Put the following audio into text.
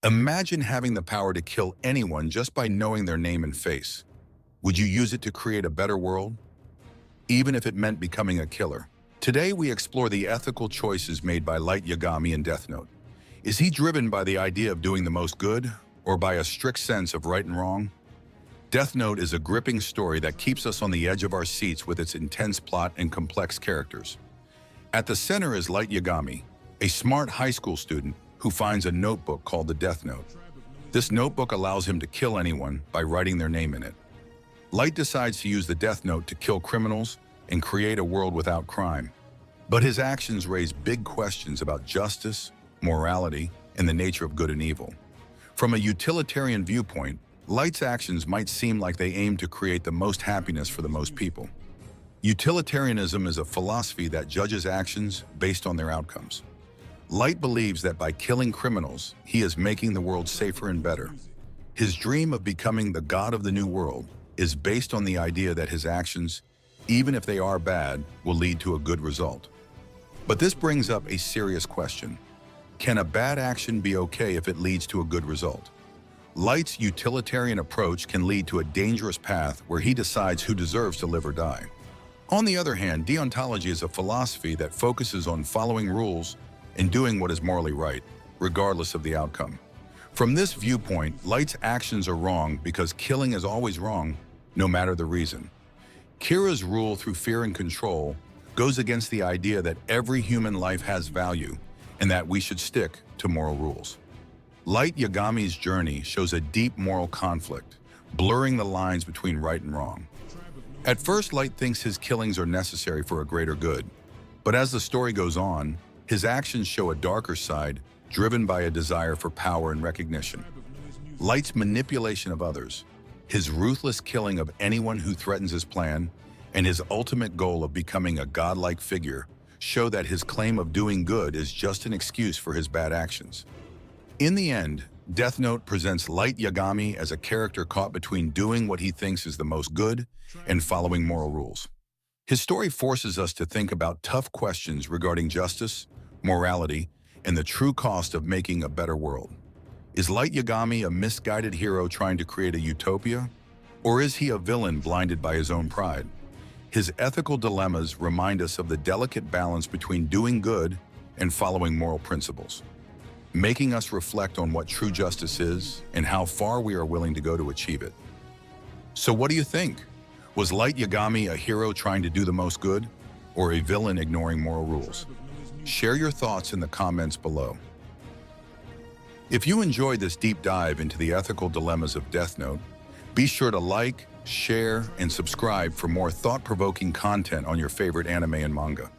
Imagine having the power to kill anyone just by knowing their name and face. Would you use it to create a better world, even if it meant becoming a killer? Today, we explore the ethical choices made by Light Yagami in Death Note. Is he driven by the idea of doing the most good, or by a strict sense of right and wrong? Death Note is a gripping story that keeps us on the edge of our seats with its intense plot and complex characters. At the center is Light Yagami, a smart high school student who finds a notebook called the Death Note. This notebook allows him to kill anyone by writing their name in it. Light decides to use the Death Note to kill criminals and create a world without crime. But his actions raise big questions about justice, morality, and the nature of good and evil. From a utilitarian viewpoint, Light's actions might seem like they aim to create the most happiness for the most people. Utilitarianism is a philosophy that judges actions based on their outcomes. Light believes that by killing criminals, he is making the world safer and better. His dream of becoming the god of the new world is based on the idea that his actions, even if they are bad, will lead to a good result. But this brings up a serious question. Can a bad action be okay if it leads to a good result? Light's utilitarian approach can lead to a dangerous path where he decides who deserves to live or die. On the other hand, deontology is a philosophy that focuses on following rules and doing what is morally right, regardless of the outcome. From this viewpoint, Light's actions are wrong because killing is always wrong, no matter the reason. Kira's rule through fear and control goes against the idea that every human life has value and that we should stick to moral rules. Light Yagami's journey shows a deep moral conflict, blurring the lines between right and wrong. At first, Light thinks his killings are necessary for a greater good, but as the story goes on, his actions show a darker side, driven by a desire for power and recognition. Light's manipulation of others, his ruthless killing of anyone who threatens his plan, and his ultimate goal of becoming a godlike figure show that his claim of doing good is just an excuse for his bad actions. In the end, Death Note presents Light Yagami as a character caught between doing what he thinks is the most good and following moral rules. His story forces us to think about tough questions regarding justice, morality, and the true cost of making a better world. Is Light Yagami a misguided hero trying to create a utopia? Or is he a villain blinded by his own pride? His ethical dilemmas remind us of the delicate balance between doing good and following moral principles, making us reflect on what true justice is and how far we are willing to go to achieve it. So what do you think? Was Light Yagami a hero trying to do the most good, or a villain ignoring moral rules? Share your thoughts in the comments below. If you enjoyed this deep dive into the ethical dilemmas of Death Note, be sure to like, share, and subscribe for more thought-provoking content on your favorite anime and manga.